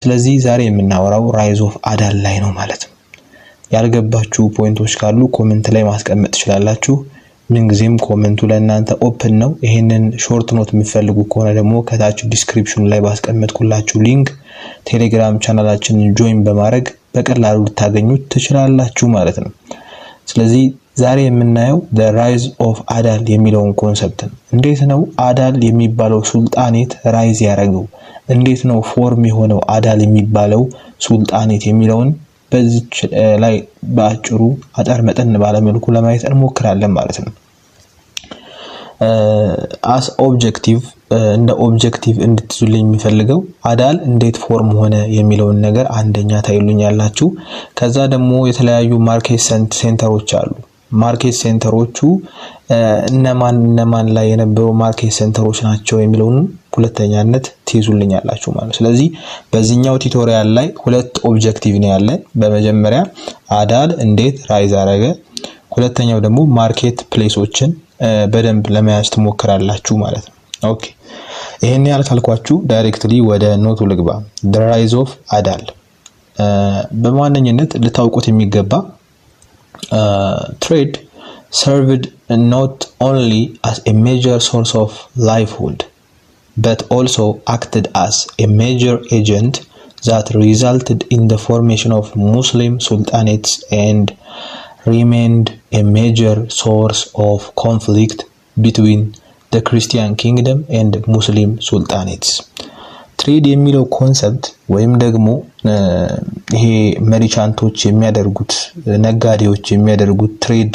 ስለዚህ ዛሬ የምናወራው ራይዝ ኦፍ አዳል ላይ ነው ማለት ነው። ያልገባችሁ ፖይንቶች ካሉ ኮሜንት ላይ ማስቀመጥ ትችላላችሁ። ምንጊዜም ኮሜንቱ ለእናንተ ኦፕን ነው። ይሄንን ሾርት ኖት የምትፈልጉ ከሆነ ደግሞ ከታች ዲስክሪፕሽኑ ላይ ባስቀመጥኩላችሁ ሊንክ ቴሌግራም ቻናላችንን ጆይን በማድረግ በቀላሉ ልታገኙት ትችላላችሁ ማለት ነው። ስለዚህ ዛሬ የምናየው the rise of አዳል የሚለውን ኮንሰፕት ነው። እንዴት ነው አዳል የሚባለው ሱልጣኔት ራይዝ ያደረገው? እንዴት ነው ፎርም የሆነው አዳል የሚባለው ሱልጣኔት የሚለውን በዚች ላይ በአጭሩ አጠር መጠን ባለ መልኩ ለማየት እንሞክራለን ማለት ነው። as objective እንደ ኦብጀክቲቭ እንድትዙልኝ የሚፈልገው አዳል እንዴት ፎርም ሆነ የሚለውን ነገር አንደኛ ታይሉኛላችሁ። ከዛ ደግሞ የተለያዩ ማርኬት ሴንተሮች አሉ። ማርኬት ሴንተሮቹ እነማን ላይ የነበሩ ማርኬት ሴንተሮች ናቸው የሚለውን ሁለተኛነት ትይዙልኛላችሁ ማለት ነው። ስለዚህ በዚህኛው ቱቶሪያል ላይ ሁለት ኦብጀክቲቭ ነው ያለ። በመጀመሪያ አዳል እንዴት ራይዝ አረገ፣ ሁለተኛው ደግሞ ማርኬት ፕሌሶችን በደንብ ለመያዝ ትሞክራላችሁ ማለት ነው። ኦኬ ይሄን ያልካልኳችሁ ዳይሬክትሊ ወደ ኖቱ ልግባ። the rise of አዳል በማንኛነት ልታውቁት የሚገባ trade served not only as a major source of livelihood but also acted as a major agent that resulted in the formation of Muslim sultanates and remained a major source of conflict between the Christian kingdom and Muslim sultanates. ትሬድ የሚለው ኮንሰፕት ወይም ደግሞ ይሄ መሪቻንቶች የሚያደርጉት ነጋዴዎች የሚያደርጉት ትሬድ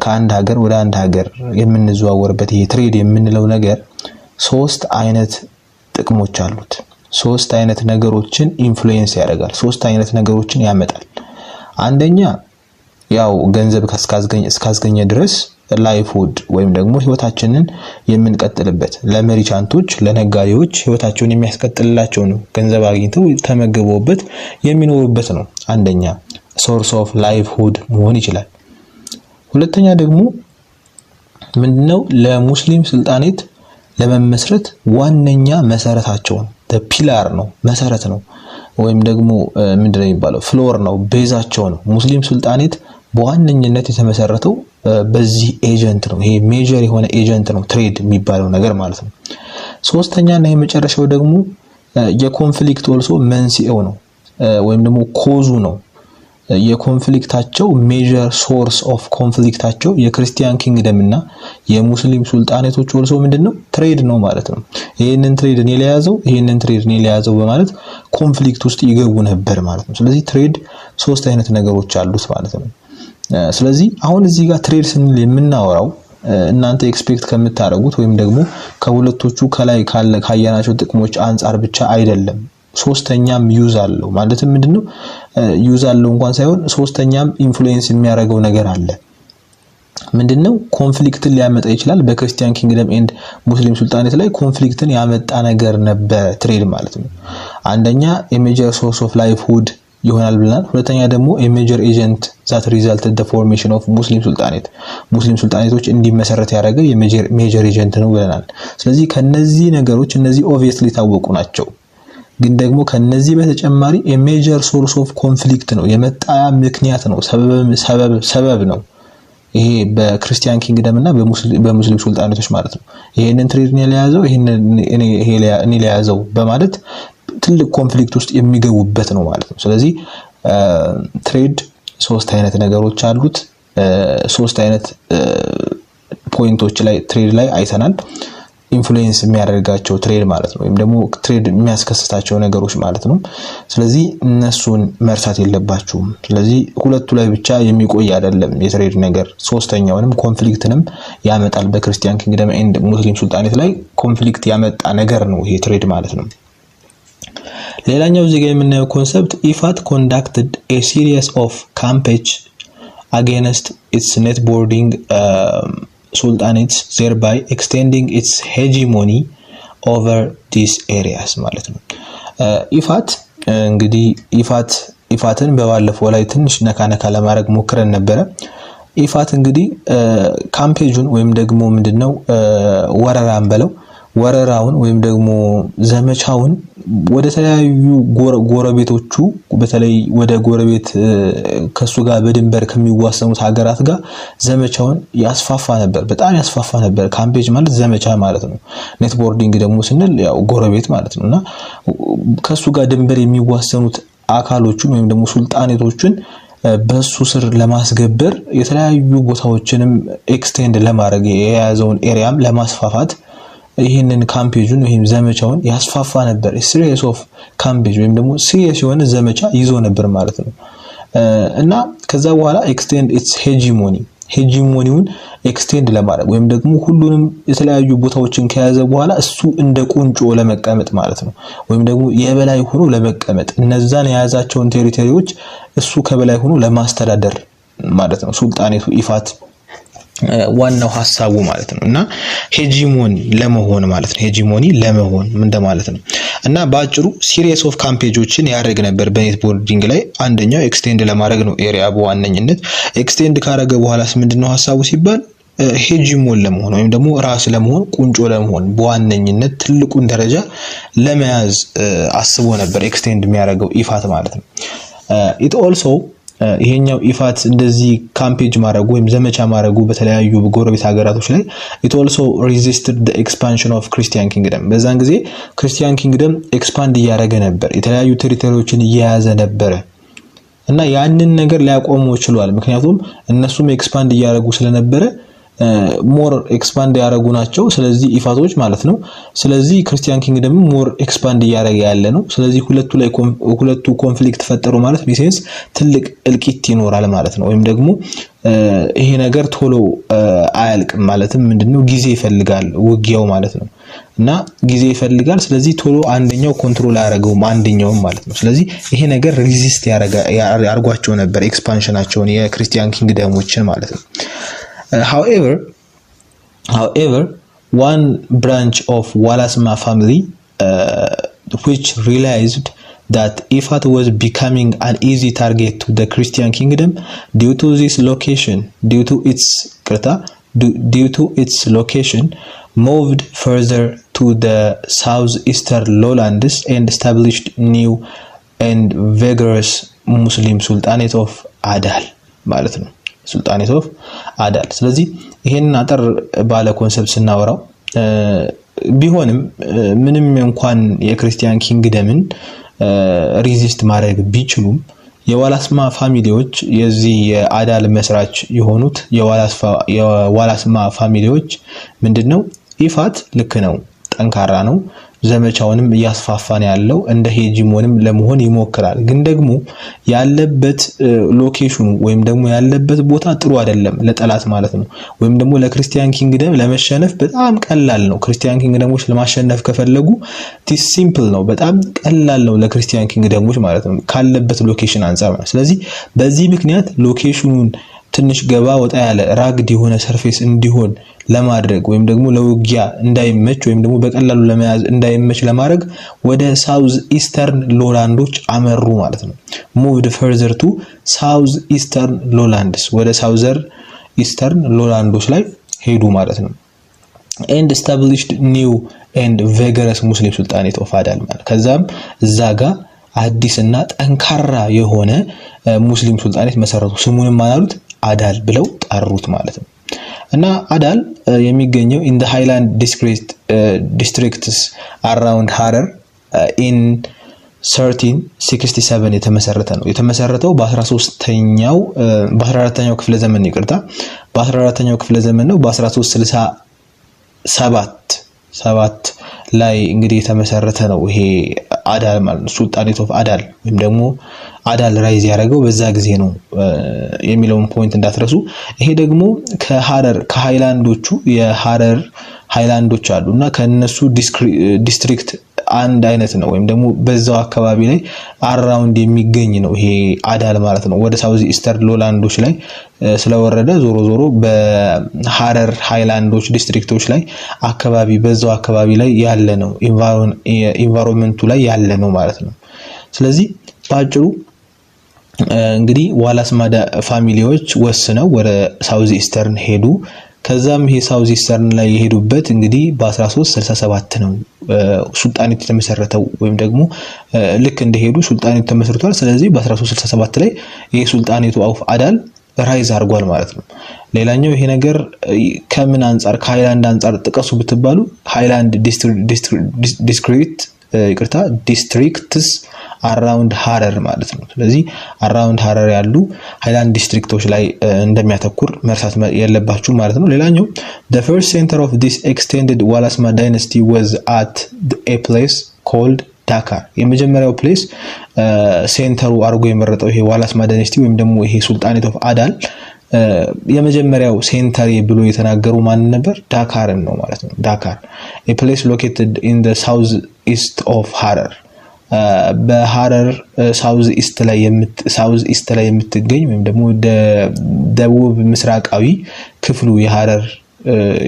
ከአንድ ሀገር ወደ አንድ ሀገር የምንዘዋወርበት ይሄ ትሬድ የምንለው ነገር ሶስት አይነት ጥቅሞች አሉት። ሶስት አይነት ነገሮችን ኢንፍሉዌንስ ያደርጋል። ሶስት አይነት ነገሮችን ያመጣል። አንደኛ ያው ገንዘብ እስካስገኘ ድረስ ላይፍሁድ ወይም ደግሞ ህይወታችንን የምንቀጥልበት ለመሪቻንቶች ለነጋዴዎች ህይወታቸውን የሚያስቀጥልላቸው ነው። ገንዘብ አግኝተው ተመግበውበት የሚኖሩበት ነው። አንደኛ ሶርስ ኦፍ ላይፍሁድ መሆን ይችላል። ሁለተኛ ደግሞ ምንድነው ለሙስሊም ስልጣኔት ለመመስረት ዋነኛ መሰረታቸው ነው። ፒላር ነው፣ መሰረት ነው። ወይም ደግሞ ምንድነው የሚባለው ፍሎር ነው፣ ቤዛቸው ነው። ሙስሊም ስልጣኔት በዋነኝነት የተመሰረተው በዚህ ኤጀንት ነው። ይሄ ሜጀር የሆነ ኤጀንት ነው ትሬድ የሚባለው ነገር ማለት ነው። ሶስተኛ እና የመጨረሻው ደግሞ የኮንፍሊክት ኦልሶ መንስኤው ነው ወይም ደግሞ ኮዙ ነው። የኮንፍሊክታቸው ሜጀር ሶርስ ኦፍ ኮንፍሊክታቸው የክርስቲያን ኪንግደም እና የሙስሊም ሱልጣኔቶች ኦልሶ ምንድነው ትሬድ ነው ማለት ነው። ይሄንን ትሬድ እኔ ለያዘው በማለት ኮንፍሊክት ውስጥ ይገቡ ነበር ማለት ነው። ስለዚህ ትሬድ ሶስት አይነት ነገሮች አሉት ማለት ነው። ስለዚህ አሁን እዚህ ጋር ትሬድ ስንል የምናወራው እናንተ ኤክስፔክት ከምታደርጉት ወይም ደግሞ ከሁለቶቹ ከላይ ካያናቸው ጥቅሞች አንፃር ብቻ አይደለም። ሶስተኛም ዩዝ አለው ማለትም ምንድነው ዩዝ አለው እንኳን ሳይሆን ሶስተኛም ኢንፍሉዌንስ የሚያደርገው ነገር አለ። ምንድነው ኮንፍሊክትን ሊያመጣ ይችላል። በክርስቲያን ኪንግደም ኤንድ ሙስሊም ሱልጣኔት ላይ ኮንፍሊክትን ያመጣ ነገር ነበር ትሬድ ማለት ነው። አንደኛ የሜጀር ሶርስ ኦፍ ላይፍሁድ ይሆናል ብለናል። ሁለተኛ ደግሞ የሜጀር ኤጀንት that resulted the formation of ሙስሊም ሱልጣኔቶች እንዲመሰረት ያደረገ የሜጀር ኤጀንት ነው ብለናል። ስለዚህ ከነዚህ ነገሮች እነዚህ ኦብቪየስሊ ታወቁ ናቸው። ግን ደግሞ ከነዚህ በተጨማሪ የሜጀር ሶርስ ኦፍ ኮንፍሊክት ነው፣ የመጣያ ምክንያት ነው፣ ሰበብ ነው። ይሄ በክርስቲያን ኪንግደም እና በሙስሊም ሱልጣኔቶች ማለት ነው። ይሄንን ትሬድ ነው ለያዘው እኔ ለያዘው በማለት ትልቅ ኮንፍሊክት ውስጥ የሚገቡበት ነው ማለት ነው። ስለዚህ ትሬድ ሶስት አይነት ነገሮች አሉት። ሶስት አይነት ፖይንቶች ላይ ትሬድ ላይ አይተናል። ኢንፍሉዌንስ የሚያደርጋቸው ትሬድ ማለት ነው፣ ወይም ደግሞ ትሬድ የሚያስከስታቸው ነገሮች ማለት ነው። ስለዚህ እነሱን መርሳት የለባችሁም። ስለዚህ ሁለቱ ላይ ብቻ የሚቆይ አይደለም የትሬድ ነገር፣ ሶስተኛውንም ኮንፍሊክትንም ያመጣል። በክርስቲያን ኪንግደም ኤንድ ሙስሊም ሱልጣኔት ላይ ኮንፍሊክት ያመጣ ነገር ነው ይሄ ትሬድ ማለት ነው። ሌላኛው እዚህ ጋር የምናየው ኮንሰፕት ኢፋት conducted a series of campaigns against its neighboring sultanates thereby extending its hegemony over these areas ማለት ነው። ኢፋት እንግዲህ ኢፋትን በባለፈው ላይ ትንሽ ነካነካ ለማድረግ ሞክረን ነበረ። ኢፋት እንግዲህ ካምፔጁን ወይም ደግሞ ምንድነው ወረራን በለው ወረራውን ወይም ደግሞ ዘመቻውን ወደ ተለያዩ ጎረቤቶቹ በተለይ ወደ ጎረቤት ከሱ ጋር በድንበር ከሚዋሰኑት ሀገራት ጋር ዘመቻውን ያስፋፋ ነበር። በጣም ያስፋፋ ነበር። ካምፔጅ ማለት ዘመቻ ማለት ነው። ኔትቦርዲንግ ደግሞ ስንል ያው ጎረቤት ማለት ነውና ከሱ ጋር ድንበር የሚዋሰኑት አካሎቹን ወይም ደግሞ ሱልጣኔቶችን በሱ ስር ለማስገበር የተለያዩ ቦታዎችንም ኤክስቴንድ ለማድረግ የያዘውን ኤሪያም ለማስፋፋት ይሄንን ካምፔጁን ወይም ዘመቻውን ያስፋፋ ነበር። ሲሪየስ ኦፍ ካምፔጅ ወይም ደግሞ ሲሪየስ የሆነ ዘመቻ ይዞ ነበር ማለት ነው። እና ከዛ በኋላ ኤክስቴንድ ኢትስ ሄጂሞኒውን ኤክስቴንድ ለማድረግ ወይም ደግሞ ሁሉንም የተለያዩ ቦታዎችን ከያዘ በኋላ እሱ እንደ ቁንጮ ለመቀመጥ ማለት ነው። ወይም ደግሞ የበላይ ሆኖ ለመቀመጥ እነዛን የያዛቸውን ቴሪቶሪዎች እሱ ከበላይ ሆኖ ለማስተዳደር ማለት ነው። ሱልጣኔቱ ኢፋት ዋናው ሐሳቡ ማለት ነው። እና ሄጂሞኒ ለመሆን ማለት ነው። ሄጂሞኒ ለመሆን ምን እንደማለት ነው? እና ባጭሩ ሲሪየስ ኦፍ ካምፔጆችን ያደርግ ነበር በኔትቦርዲንግ ላይ። አንደኛው ኤክስቴንድ ለማድረግ ነው ኤሪያ በዋነኝነት። ኤክስቴንድ ካደረገ በኋላስ ምንድነው ሐሳቡ ሲባል ሄጂሞን ለመሆን ወይም ደግሞ ራስ ለመሆን ቁንጮ ለመሆን በዋነኝነት ትልቁን ደረጃ ለመያዝ አስቦ ነበር ኤክስቴንድ የሚያደርገው ኢፋት ማለት ነው። ኢት ኦልሶ ይሄኛው ኢፋት እንደዚህ ካምፔጅ ማድረጉ ወይም ዘመቻ ማድረጉ በተለያዩ ጎረቤት ሀገራቶች ላይ it also resisted the expansion of Christian kingdom። በዛን ጊዜ ክርስቲያን ኪንግደም ኤክስፓንድ እያደረገ ነበር፣ የተለያዩ ቴሪቶሪዎችን እየያዘ ነበር እና ያንን ነገር ሊያቆመው ችሏል። ምክንያቱም እነሱም ኤክስፓንድ እያደረጉ ስለነበረ ሞር ኤክስፓንድ ያደረጉ ናቸው። ስለዚህ ኢፋቶች ማለት ነው። ስለዚህ ክርስቲያን ኪንግደም ሞር ኤክስፓንድ እያደረገ ያለ ነው። ስለዚህ ሁለቱ ኮንፍሊክት ፈጠሩ ማለት ቢሴንስ ትልቅ እልቂት ይኖራል ማለት ነው። ወይም ደግሞ ይሄ ነገር ቶሎ አያልቅም ማለትም ምንድነው ጊዜ ይፈልጋል ውጊያው ማለት ነው። እና ጊዜ ይፈልጋል። ስለዚህ ቶሎ አንደኛው ኮንትሮል ያደርገው አንደኛው ማለት ነው። ስለዚህ ይሄ ነገር ሬዚስት ያርጓቸው ነበር ኤክስፓንሽናቸውን የክርስቲያን ኪንግደሞችን ማለት ነው። However, one branch of Walasma family which realized that Ifat was becoming an easy target to the Christian kingdom due to its location, moved further to the southeastern lowlands and established new and vigorous Muslim Sultanate of Adal ማለት ነው። ሱልጣኔት ኦፍ አዳል። ስለዚህ ይሄንን አጠር ባለ ኮንሰፕት ስናወራው ቢሆንም ምንም እንኳን የክርስቲያን ኪንግደምን ሪዚስት ማድረግ ቢችሉም የዋላስማ ፋሚሊዎች የዚህ የአዳል መስራች የሆኑት የዋላስማ ፋሚሊዎች ምንድነው ኢፋት ልክ ነው፣ ጠንካራ ነው፣ ዘመቻውንም እያስፋፋን ያለው እንደ ሄጂሞንም ለመሆን ይሞክራል። ግን ደግሞ ያለበት ሎኬሽኑ ወይም ደግሞ ያለበት ቦታ ጥሩ አይደለም ለጠላት ማለት ነው። ወይም ደግሞ ለክርስቲያን ኪንግደም ለመሸነፍ በጣም ቀላል ነው። ክርስቲያን ኪንግደሞች ለማሸነፍ ከፈለጉ ቲስ ሲምፕል ነው፣ በጣም ቀላል ነው ለክርስቲያን ኪንግደሞች ማለት ነው ካለበት ሎኬሽን አንፃር ማለት። ስለዚህ በዚህ ምክንያት ሎኬሽኑን ትንሽ ገባ ወጣ ያለ ራግድ የሆነ ሰርፌስ እንዲሆን ለማድረግ ወይም ደግሞ ለውጊያ እንዳይመች ወይም ደግሞ በቀላሉ ለመያዝ እንዳይመች ለማድረግ ወደ ሳውዝ ኢስተርን ሎላንዶች አመሩ ማለት ነው። moved further to south eastern lowlands ወደ ሳውዘር ኢስተርን ሎላንዶች ላይ ሄዱ ማለት ነው። and established new and vigorous Muslim Sultanate of Adal ማለት ከዛም እዛ ጋር አዲስና ጠንካራ የሆነ ሙስሊም ሱልጣኔት መሰረቱ። ስሙንም ማናሉት አዳል ብለው ጠሩት ማለት ነው። እና አዳል የሚገኘው in the highland districts around Harar in 1367 የተመሰረተ ነው። የተመሰረተው በ14ኛው ክፍለ ዘመን ይቅርታ በ14ኛው ክፍለ ዘመን ነው። በ1367 ላይ እንግዲህ የተመሰረተ ነው ይሄ አዳል ማለት ነው። ሱልጣኔት ኦፍ አዳል ወይም ደግሞ አዳል ራይዝ ያደረገው በዛ ጊዜ ነው የሚለውን ፖይንት እንዳትረሱ። ይሄ ደግሞ ከሃይላንዶቹ የሐረር ሃይላንዶች አሉና ከነሱ ዲስትሪክት አንድ አይነት ነው ወይም ደግሞ በዛው አካባቢ ላይ አራውንድ የሚገኝ ነው ይሄ አዳል ማለት ነው። ወደ ሳውዝ ኢስተር ሎላንዶች ላይ ስለወረደ ዞሮ በሐረር ሃይላንዶች ዲስትሪክቶች ላይ አካባቢ በዛው አካባቢ ላይ ያለ ነው ኢንቫይሮንመንቱ ላይ ያለ ነው ማለት ነው። ስለዚህ ባጭሩ እንግዲህ ዋላስማ ፋሚሊዎች ወስነው ወደ ሳውዝ ኢስተርን ሄዱ። ከዛም ይሄ ሳውዝ ኢስተርን ላይ የሄዱበት እንግዲህ በ1367 ነው ሱልጣኔቱ የተመሰረተው ወይም ደግሞ ልክ እንደሄዱ ሱልጣኔቱ ተመስርቷል። ስለዚህ በ1367 ላይ ይሄ ሱልጣኔቱ ኦፍ አዳል ራይዝ አድርጓል ማለት ነው። ሌላኛው ይሄ ነገር ከምን አንፃር ከሃይላንድ አንፃር ጥቀሱ ብትባሉ ሃይላንድ ዲስትሪክትስ አራውንድ ሀረር ማለት ነው። ስለዚህ አራውንድ ሀረር ያሉ ሃይላንድ ዲስትሪክቶች ላይ እንደሚያተኩር መርሳት የለባችሁ ማለት ነው። ሌላኛው the first center of this extended ዋላስማ dynasty was at a place called ዳካር። የመጀመሪያው ፕሌስ ሴንተሩ አርጎ የመረጠው ይሄ ዋላስማ ዳይናስቲ ወይም ደግሞ ይሄ ሱልጣኔት ኦፍ አዳል የመጀመሪያው ሴንተር ብሎ የተናገሩ ማን ነበር? ዳካርን ነው ማለት ነው። ዳካር a place located in the south east of Harar በሐረር ሳውዝ ኢስት ላይ የምትገኝ ወይም ደግሞ ደቡብ ምስራቃዊ ክፍሉ የሐረር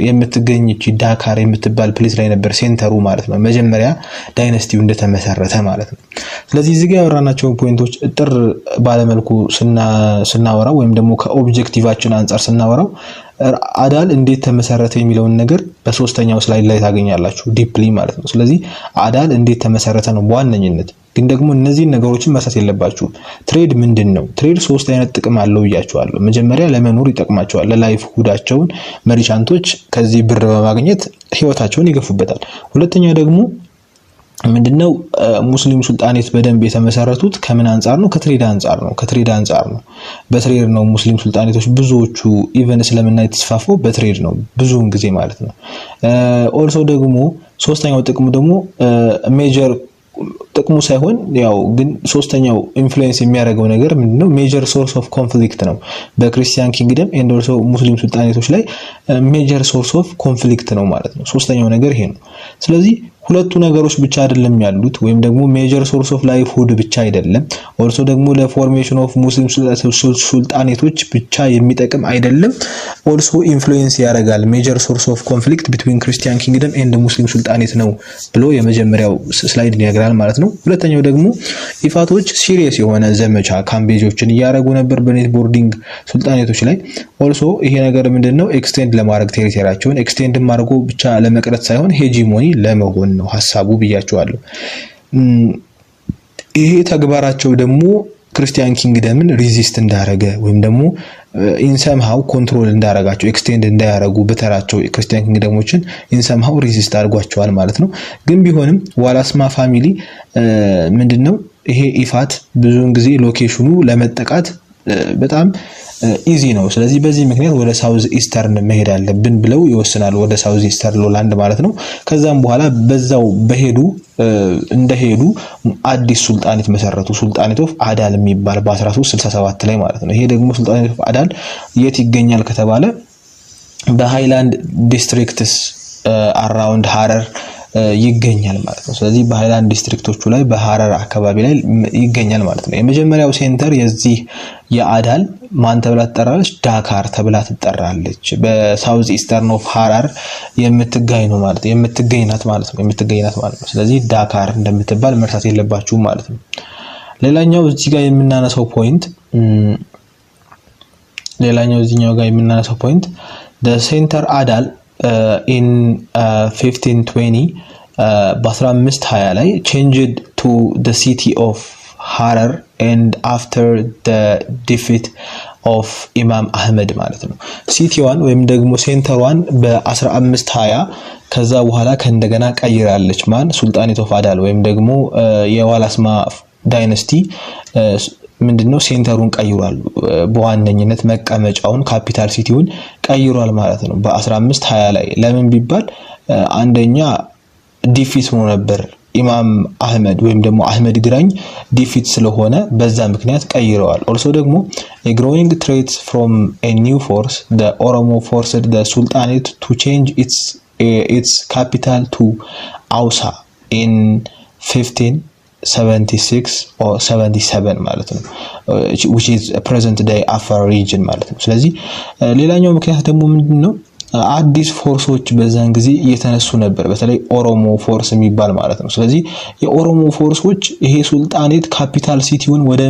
የምትገኝ እቺ ዳካር የምትባል ፕሌስ ላይ ነበር ሴንተሩ ማለት ነው። መጀመሪያ ዳይናስቲው እንደተመሰረተ ማለት ነው። ስለዚህ እዚህ ጋር ያወራናቸው ፖይንቶች ጥር ባለመልኩ ስናወራው ወይም ደግሞ ከኦብጀክቲቫችን አንፃር ስናወራው አዳል እንዴት ተመሰረተ የሚለውን ነገር በሶስተኛው ስላይድ ላይ ታገኛላችሁ ዲፕሊ ማለት ነው። ስለዚህ አዳል እንዴት ተመሰረተ ነው በዋነኝነት። ግን ደግሞ እነዚህ ነገሮችን መርሳት የለባችሁም። ትሬድ ምንድነው? ትሬድ ሶስት አይነት ጥቅም አለው ብያችኋለሁ። መጀመሪያ ለመኖር ይጠቅማቸዋል። ለላይፍ ሁዳቸውን መርቻንቶች ከዚህ ብር በማግኘት ህይወታቸውን ይገፉበታል። ሁለተኛ ደግሞ ምንድነው ሙስሊም ሱልጣኔት በደንብ የተመሰረቱት ከምን አንፃር ነው? ከትሬድ አንፃር ነው። በትሬድ ነው ሙስሊም ሱልጣኔቶች ብዙዎቹ ኢቨን እስልምና የተስፋፋው በትሬድ ነው ብዙውን ጊዜ ማለት ነው። ኦልሶ ደግሞ ሶስተኛው ጥቅሙ ደግሞ ሜጀር ጥቅሙ ሳይሆን ያው ግን ሶስተኛው ኢንፍሉዌንስ የሚያደርገው ነገር ምንድነው? ሜጀር ሶርስ ኦፍ ኮንፍሊክት ነው በክርስቲያን ኪንግደም ኤንድ ኦልሶ ሙስሊም ሱልጣኔቶች ላይ ሜጀር ሶርስ ኦፍ ኮንፍሊክት ነው ማለት ነው። ሶስተኛው ነገር ይሄ ነው። ስለዚህ ሁለቱ ነገሮች ብቻ አይደለም ያሉት ወይም ደግሞ ሜጀር ሶርስ ኦፍ ላይፍ ሁድ ብቻ አይደለም ኦልሶ ደግሞ ለፎርሜሽን ኦፍ ሙስሊም ሱልጣኔቶች ብቻ የሚጠቅም አይደለም። ኦልሶ ኢንፍሉዌንስ ያደርጋል ሜጀር ሶርስ ኦፍ ኮንፍሊክት ቢትዊን ክርስቲያን ኪንግደም ኤንድ ሙስሊም ሱልጣኔት ነው ብሎ የመጀመሪያው ስላይድ ይነግራል ማለት ነው። ሁለተኛው ደግሞ ኢፋቶች ሲሪየስ የሆነ ዘመቻ ካምፔጆችን ያደረጉ ነበር በኔት ቦርዲንግ ሱልጣኔቶች ላይ። ኦልሶ ይሄ ነገር ምንድነው ኤክስቴንድ ለማድረግ ቴሪቶሪያቸውን ኤክስቴንድ ማድረጉ ብቻ ለመቅረት ሳይሆን ሄጂሞኒ ለመሆን ነው ሐሳቡ ብያቸዋለሁ። ይሄ ተግባራቸው ደግሞ ክርስቲያን ኪንግደምን ሪዚስት እንዳረገ ወይም ደግሞ ኢንሰምሃው ኮንትሮል እንዳረጋቸው ኤክስቴንድ እንዳያረጉ በተራቸው ክርስቲያን ኪንግደሞችን ኢንሰምሃው ሪዚስት አድርጓቸዋል ማለት ነው። ግን ቢሆንም ዋላስማ ፋሚሊ ምንድነው ይሄ ኢፋት ብዙውን ጊዜ ሎኬሽኑ ለመጠቃት በጣም ኢዚ ነው። ስለዚህ በዚህ ምክንያት ወደ ሳውዝ ኢስተርን መሄድ አለብን ብለው ይወስናሉ። ወደ ሳውዝ ኢስተርን ሎላንድ ማለት ነው። ከዛም በኋላ በዛው እንደሄዱ አዲስ ሱልጣኔት መሰረቱ። ሱልጣኔት ኦፍ አዳል የሚባል በ1367 ላይ ማለት ነው። ይሄ ደግሞ ሱልጣኔት ኦፍ አዳል የት ይገኛል ከተባለ በሃይላንድ ዲስትሪክትስ አራውንድ ሐረር ይገኛል ማለት ነው። ስለዚህ በሃይላንድ ዲስትሪክቶቹ ላይ በሐረር አካባቢ ላይ ይገኛል ማለት ነው። የመጀመሪያው ሴንተር የዚህ የአዳል ማን ተብላ ትጠራለች? ዳካር ተብላ ትጠራለች። በሳውዝ ኢስተርን ኦፍ ሐረር የምትገኝ ናት ማለት ነው። ስለዚህ ዳካር እንደምትባል መርሳት የለባችሁም ማለት ነው። ሌላኛው እዚህ ጋር የምናነሳው ፖይንት the center አዳል in 1520 በ1520 ላይ changed to the city of Harar and after the defeat of ኢማም አህመድ ማለት ነው። ሲቲዋን ወይም ደግሞ ሴንተሯን በ1520 ከዛ በኋላ ከእንደገና ቀይራለች ማን? ሱልጣኔት ኦፍ አዳል ወይም ደግሞ የዋላስማ ዳይናስቲ ምንድነው ሴንተሩን ቀይሯል። በዋነኝነት መቀመጫውን ካፒታል ሲቲውን ቀይሯል ማለት ነው በ1520 ላይ። ለምን ቢባል አንደኛ ዲፊት ሆኖ ነበር ኢማም አህመድ ወይም ደግሞ አህመድ ግራኝ ዲፊት ስለሆነ በዛ ምክንያት ቀይረዋል። ኦልሶ ደግሞ a growing threat from a new force the Oromo forced the Sultanate to change its capital to Ausa in 1576 or 77 ማለት ነው which is present day Afar region ማለት ነው። ስለዚህ ሌላኛው ምክንያት ደግሞ ምንድነው አዲስ ፎርሶች በዛን ጊዜ እየተነሱ ነበር በተለይ ኦሮሞ ፎርስ የሚባል ማለት ነው ስለዚህ የኦሮሞ ፎርሶች ይሄ ሱልጣኔት ካፒታል ሲቲውን ወደ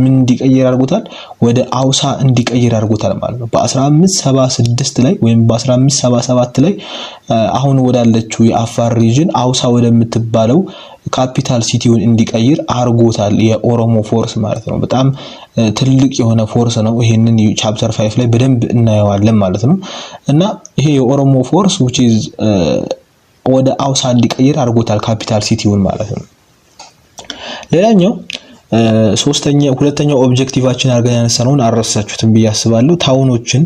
ምን እንዲቀየር አድርጎታል ወደ አውሳ እንዲቀየር አድርጎታል ማለት ነው በ1576 ላይ ወይም በ1577 ላይ አሁን ወዳለችው የአፋር ሪጅን አውሳ ወደምትባለው ካፒታል ሲቲውን እንዲቀይር አርጎታል የኦሮሞ ፎርስ ማለት ነው በጣም ትልቅ የሆነ ፎርስ ነው ይሄንን ቻፕተር 5 ላይ በደንብ እናየዋለን ማለት ነው እና ይሄ የኦሮሞ ፎርስ which is ወደ አውሳ እንዲቀይር አርጎታል ካፒታል ሲቲውን ማለት ነው ሌላኛው ሁለተኛው ኦብጀክቲቫችን አርገን ያነሳነውን አረሳችሁትም ብያስባለሁ ታውኖችን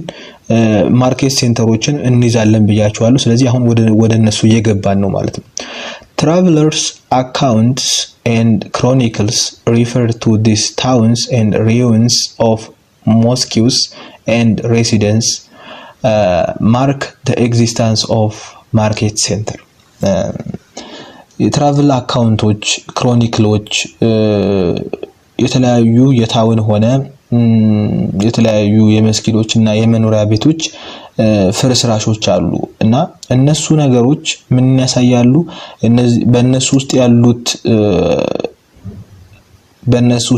ማርኬት ሴንተሮችን እንይዛለን ብያችኋለሁ ስለዚህ አሁን ወደ እነሱ እየገባን ነው ማለት ነው Travelers' accounts and chronicles refer to these towns and ruins of mosques and residences mark the existence of market center. የትራቨል አካውንቶች ክሮኒክሎች የተለያዩ የታውን ሆነ የተለያዩ የመስጊዶች እና የመኖሪያ ቤቶች ፍርስራሾች አሉ እና እነሱ ነገሮች ምን ያሳያሉ እነዚህ በእነሱ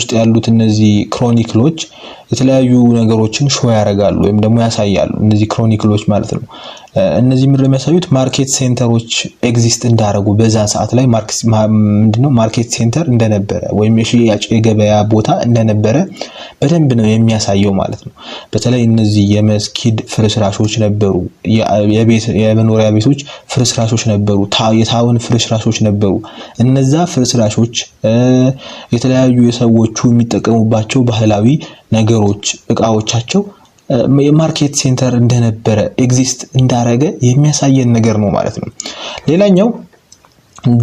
ውስጥ ያሉት እነዚህ ክሮኒክሎች የተለያዩ ነገሮችን ሾው ያደርጋሉ ወይም ደግሞ ያሳያሉ እነዚህ ክሮኒክሎች ማለት ነው እነዚህ ምን የሚያሳዩት ማርኬት ሴንተሮች ኤግዚስት እንዳደረጉ በዛ ሰዓት ላይ ማርኬት ሴንተር እንደነበረ ወይም የሽያጭ የገበያ ቦታ እንደነበረ በደንብ ነው የሚያሳየው ማለት ነው በተለይ እነዚህ የመስጊድ ፍርስራሾች ነበሩ የመኖሪያ ቤቶች ፍርስራሾች ነበሩ የታውን ፍርስራሾች ነበሩ እነዛ ፍርስራሾች የተለያዩ የሰዎቹ የሚጠቀሙባቸው ባህላዊ ነገሮች እቃዎቻቸው የማርኬት ሴንተር እንደነበረ ኤግዚስት እንዳረገ የሚያሳየን ነገር ነው ማለት ነው ሌላኛው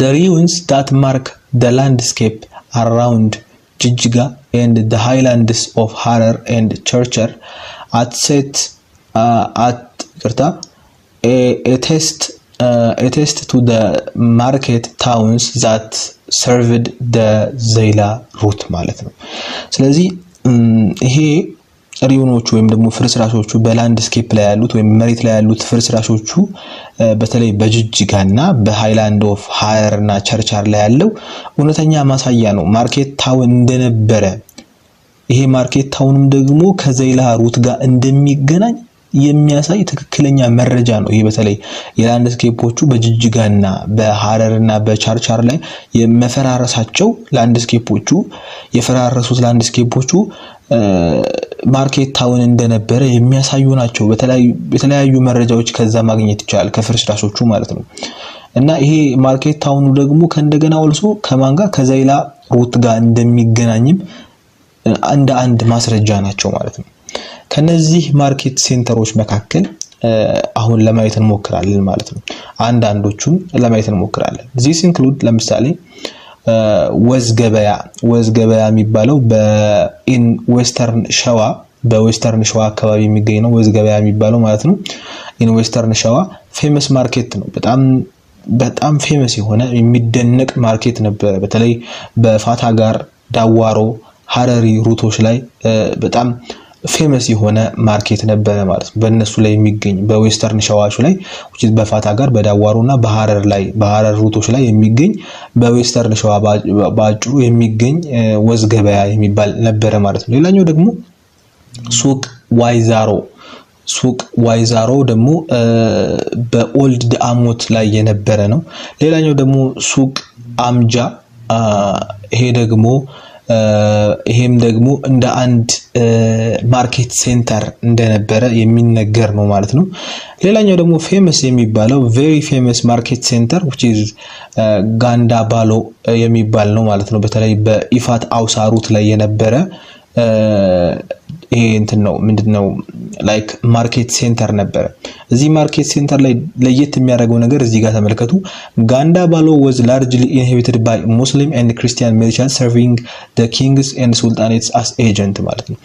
the ruins that mark the landscape around Jijjiga and the highlands of Harar and Churchar attest to the market towns that served the Zaila route ማለት ነው ስለዚህ ይሄ ሪዮኖቹ ወይም ደግሞ ፍርስራሾቹ በላንድስኬፕ ላይ ያሉት ወይም መሬት ላይ ያሉት ፍርስራሾቹ በተለይ በጅጅጋና በሃይላንድ ኦፍ ሃየርና ቸርቻር ላይ ያለው እውነተኛ ማሳያ ነው ማርኬት ታውን እንደነበረ ይሄ ማርኬት ታውንም ደግሞ ከዘይላ ሩት ጋር እንደሚገናኝ የሚያሳይ ትክክለኛ መረጃ ነው ይሄ በተለይ የላንድስኬፖቹ በጅጅጋና በሃረርና በቻርቻር ላይ የመፈራረሳቸው ላንድስኬፖቹ የፈራረሱት ላንድስኬፖቹ ማርኬት ታውን እንደነበረ የሚያሳዩ ናቸው በተለያዩ መረጃዎች ከዛ ማግኘት ይቻላል ከፍርስራሾቹ ማለት ነው እና ይሄ ማርኬት ታውኑ ደግሞ ከእንደገና ወልሶ ከማን ጋር ከዘይላ ሩት ጋር እንደሚገናኝም አንድ ማስረጃ ናቸው ማለት ነው ከነዚህ ማርኬት ሴንተሮች መካከል አሁን ለማየት እንሞክራለን ማለት ነው አንዳንዶቹን ለማየት እንሞክራለን this include ለምሳሌ ወዝገበያ የሚባለው በኢን ዌስተርን ሸዋ አካባቢ የሚገኝ ነው ወዝገበያ የሚባለው ማለት ነው ኢን ዌስተርን ሸዋ ፌመስ ማርኬት ነው በጣም ፌመስ የሆነ የሚደነቅ ማርኬት ነበር በተለይ በፋታ ጋር ዳዋሮ ሐረሪ ሩቶች ላይ በጣም ፌመስ የሆነ ማርኬት ነበር ማለት ነው በእነሱ ላይ የሚገኝ በዌስተርን ሸዋቹ ላይ which is በፋታ ጋር በዳዋሮና በሐረር ሩቶች ላይ የሚገኝ በዌስተርን ሸዋ ባጭሩ የሚገኝ ወዝገበያ የሚባል ነበር ማለት ነው ሌላኛው ደግሞ ሱቅ ዋይዛሮ ደግሞ በኦልድ ዳሞት ላይ የነበረ ነው ሌላኛው ደግሞ ሱቅ አምጃ ይሄም ደግሞ እንደ አንድ ማርኬት ሴንተር እንደነበረ የሚነገር ነው ማለት ነው ሌላኛው ደግሞ ፌመስ የሚባለው very famous market center which is ጋንዳ ባሎ የሚባል ነው ማለት ነው በተለይ በኢፋት አውሳ ሩት ላይ የነበረ ይሄ ምንድነው ላይክ ማርኬት ሴንተር ነበር እዚህ ማርኬት ሴንተር ላይ ለየት የሚያደርገው ነገር እዚህ ጋር ተመልከቱ ጋንዳ ባሎ was largely inhabited by Muslim and Christian merchants serving the kings and sultanates as agent ማለት ነው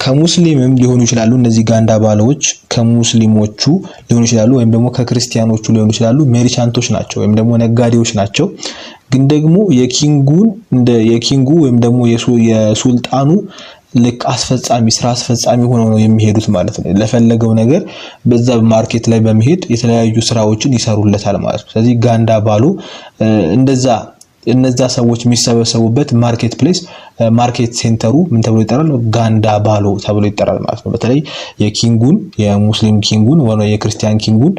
ከሙስሊምም ሊሆኑ ይችላሉ እነዚህ ጋንዳ ባሎዎች ከሙስሊሞቹ ሊሆኑ ይችላሉ ወይም ደግሞ ከክርስቲያኖቹ ሊሆኑ ይችላሉ ሜርቻንቶች ናቸው ወይም ደግሞ ነጋዴዎች ናቸው ግን ደግሞ የኪንጉ ወይም ደግሞ የሱልጣኑ ልክ ስራ አስፈጻሚ ሆነው ነው የሚሄዱት ማለት ነው። ለፈለገው ነገር በዛ ማርኬት ላይ በመሄድ የተለያዩ ስራዎችን ይሰሩለታል ማለት ነው። ስለዚህ ጋንዳ ባሎ እነዛ ሰዎች የሚሰበሰቡበት ማርኬት ፕሌስ ማርኬት ሴንተሩ ምን ተብሎ ይጠራል? ጋንዳ ባሎ ተብሎ ይጠራል ማለት ነው። በተለይ የሙስሊም ኪንጉን ወይ የክርስቲያን ኪንጉን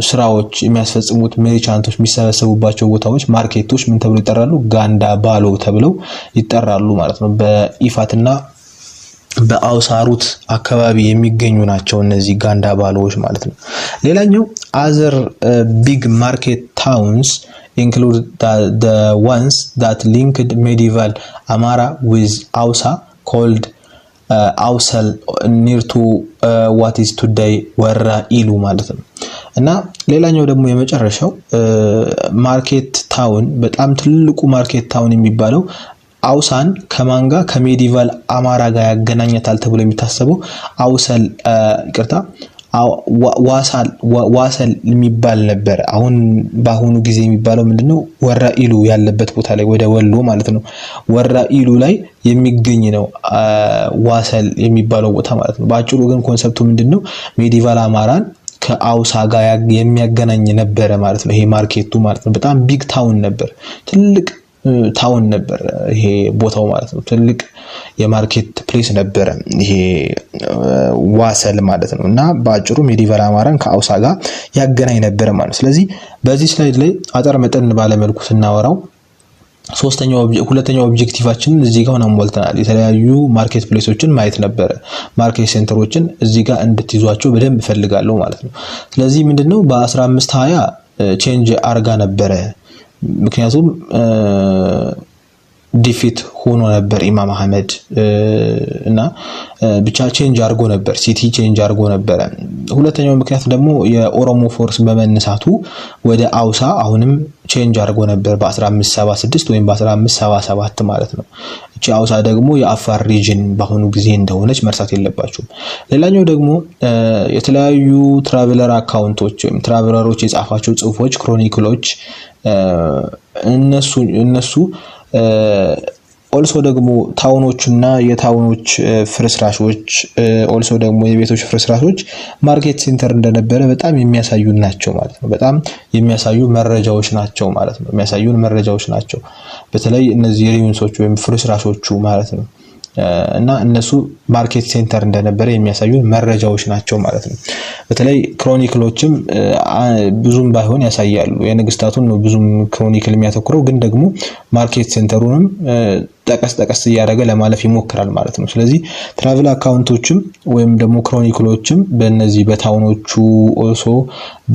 ስራዎች የሚያስፈጽሙት ሜርቻንቶች የሚሰበሰቡባቸው ቦታዎች ማርኬቶች ምን ተብሎ ይጠራሉ? ጋንዳ ባሎ ተብለው ይጠራሉ ማለት ነው። በኢፋትና በአውሳሩት አካባቢ የሚገኙ ናቸው እነዚህ ጋንዳ ባሎዎች ማለት ነው። ሌላኛው other big market towns include the ones that linked medieval Amara with Ausa called Ausal near to what is today Warra Ilu ማለት ነው። እና ሌላኛው ደግሞ የመጨረሻው ማርኬት ታውን በጣም ትልቁ ማርኬት ታውን የሚባለው አውሳን ከማንጋ ከሜዲቫል አማራ ጋር ያገናኛታል ተብሎ የሚታሰበው አውሰል ዋሰል የሚባል ነበር። በአሁኑ ጊዜ የሚባለው ምንድነው? ወራ ኢሉ ያለበት ቦታ ላይ ወደ ወሎ ማለት ነው። ወራ ኢሉ ላይ የሚገኝ ነው ዋሰል የሚባለው ቦታ ማለት ነው። በአጭሩ ግን ኮንሰፕቱ ምንድነው? ሜዲቫል አማራን ከአውሳ ጋር የሚያገናኝ ነበር ማለት ነው። ይሄ ማርኬቱ ማለት ነው። በጣም ቢግ ታውን ነበር። ትልቅ ታውን ነበር ይሄ ቦታው ማለት ነው። ትልቅ የማርኬት ፕሌስ ነበር ይሄ ዋሰል ማለት ነው። እና በአጭሩ ሜዲቫል አማራን ከአውሳ ጋር ያገናኝ ነበር ማለት ነው። ስለዚህ በዚህ ስላይድ ላይ አጠር መጠን ባለ መልኩ ስናወራው ሁለተኛው ኦብጀክቲቫችን እዚህ ጋር ሞልተናል። የተለያዩ ማርኬት ፕሌሶችን ማየት ነበር። ማርኬት ሴንተሮችን እዚህ ጋር እንድትይዟቸው በደንብ ፈልጋለሁ ማለት ነው። ስለዚህ ምንድነው በ1520 ቼንጅ አርጋ ነበረ። ምክንያቱም ዲፊት ሆኖ ነበር ኢማም አህመድ እና ብቻ ቼንጅ አርጎ ነበር፣ ሲቲ ቼንጅ አርጎ ነበር። ሁለተኛው ምክንያት ደግሞ የኦሮሞ ፎርስ በመነሳቱ ወደ አውሳ አሁንም ቼንጅ አርጎ ነበር በ1576 ወይም በ1577 ማለት ነው። እቺ አውሳ ደግሞ የአፋር ሪጅን በአሁኑ ጊዜ እንደሆነች መርሳት የለባችሁም። ሌላኛው ደግሞ የተለያዩ ትራቨለር አካውንቶች ወይም ትራቨለሮች የጻፋቸው ጽሁፎች ክሮኒክሎች እነሱ ኦልሶ ደግሞ ታውኖችና የታውኖች ፍርስራሾች ኦልሶ ደግሞ የቤቶች ፍርስራሾች ማርኬት ሴንተር እንደነበረ በጣም የሚያሳዩ ናቸው ማለት ነው። በጣም የሚያሳዩ መረጃዎች ናቸው ማለት ነው። የሚያሳዩን መረጃዎች ናቸው። በተለይ እነዚህ ሪዩንሶች ወይም ፍርስራሾቹ ማለት ነው። እና እነሱ ማርኬት ሴንተር እንደነበረ የሚያሳዩ መረጃዎች ናቸው ማለት ነው። በተለይ ክሮኒክሎችም ብዙም ባይሆን ያሳያሉ። የነገስታቱን ነው ብዙም ክሮኒክል የሚያተኩረው፣ ግን ደግሞ ማርኬት ሴንተሩንም ጠቀስ እያደረገ ለማለፍ ይሞክራል ማለት ነው። ስለዚህ ትራቨል አካውንቶችም ወይም ደግሞ ክሮኒክሎችም በእነዚህ በታውኖቹ ኦልሶ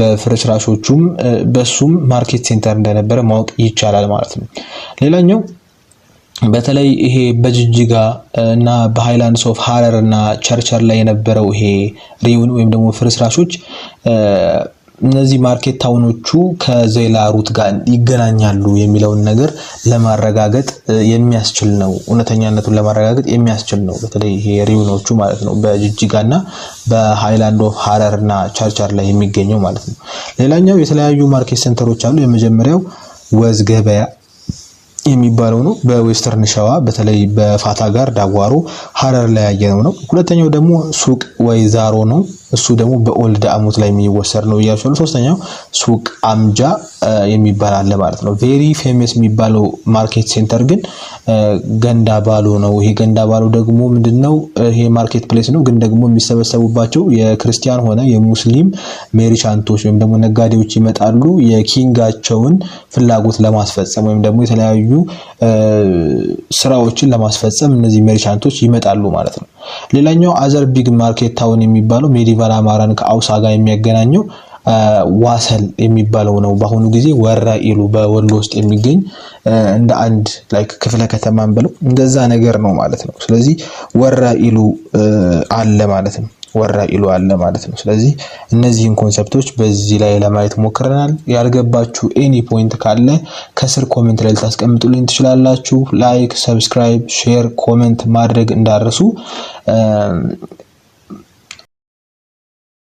በፍርስራሾቹም በሱም ማርኬት ሴንተር እንደነበረ ማወቅ ይቻላል ማለት ነው። ሌላኛው በተለይ ይሄ በጅጅጋ እና በሃይላንድስ ኦፍ ሃረር እና ቸርቸር ላይ የነበረው ይሄ ሪውን ወይም ደግሞ ፍርስራሾች እነዚህ ማርኬት ታውኖቹ ከዘይላ ሩት ጋር ይገናኛሉ የሚለውን ነገር ለማረጋገጥ የሚያስችል ነው። እውነተኛነቱን ለማረጋገጥ የሚያስችል ነው። በተለይ ይሄ ሪውኖቹ ማለት ነው በጅጅጋና በሃይላንድ ኦፍ ሃረር እና ቸርቸር ላይ የሚገኘው ማለት ነው። ሌላኛው የተለያዩ ማርኬት ሴንተሮች አሉ። የመጀመሪያው ወዝ ገበያ የሚባለው ነው በዌስተርን ሸዋ በተለይ በፋታ ጋር ዳዋሮ ሃረር ላይ ያየነው ነው። ሁለተኛው ደግሞ ሱቅ ወይ ዛሮ ነው። እሱ ደግሞ በኦልድ አሙት ላይ የሚወሰድ ነው ያያችሁት። ሶስተኛው ሱቅ አምጃ የሚባል አለ ማለት ነው። ቬሪ ፌመስ የሚባለው ማርኬት ሴንተር ግን ገንዳ ባሎ ነው። ይሄ ገንዳ ባሎ ደግሞ ምንድነው? ይሄ ማርኬት ፕሌስ ነው፣ ግን ደግሞ የሚሰበሰቡባቸው የክርስቲያን ሆነ የሙስሊም ሜርቻንቶች ወይም ደግሞ ነጋዴዎች ይመጣሉ የኪንጋቸውን ፍላጎት ለማስፈጸም ወይም ደግሞ የተለያዩ ስራዎችን ለማስፈጸም እነዚህ ሜርቻንቶች ይመጣሉ ማለት ነው። ሌላኛው አዘር ቢግ ማርኬት ታውን የሚባለው ሜዲቫል አማራን ከአውሳ ጋር የሚያገናኘው ዋሰል የሚባለው ነው። በአሁኑ ጊዜ ወራ ኢሉ በወሎ ውስጥ የሚገኝ እንደ አንድ ላይክ ክፍለ ከተማን ብለው እንደዛ ነገር ነው ማለት ነው። ስለዚህ ወራ ኢሉ አለ ማለት ነው። ወራ ኢሉ አለ ማለት ነው። ስለዚህ እነዚህን ኮንሰፕቶች በዚህ ላይ ለማየት ሞክረናል። ያልገባችሁ ኤኒ ፖይንት ካለ ከስር ኮሜንት ላይ ታስቀምጡልኝ ትችላላችሁ። ላይክ፣ ሰብስክራይብ፣ ሼር፣ ኮሜንት ማድረግ እንዳትረሱ።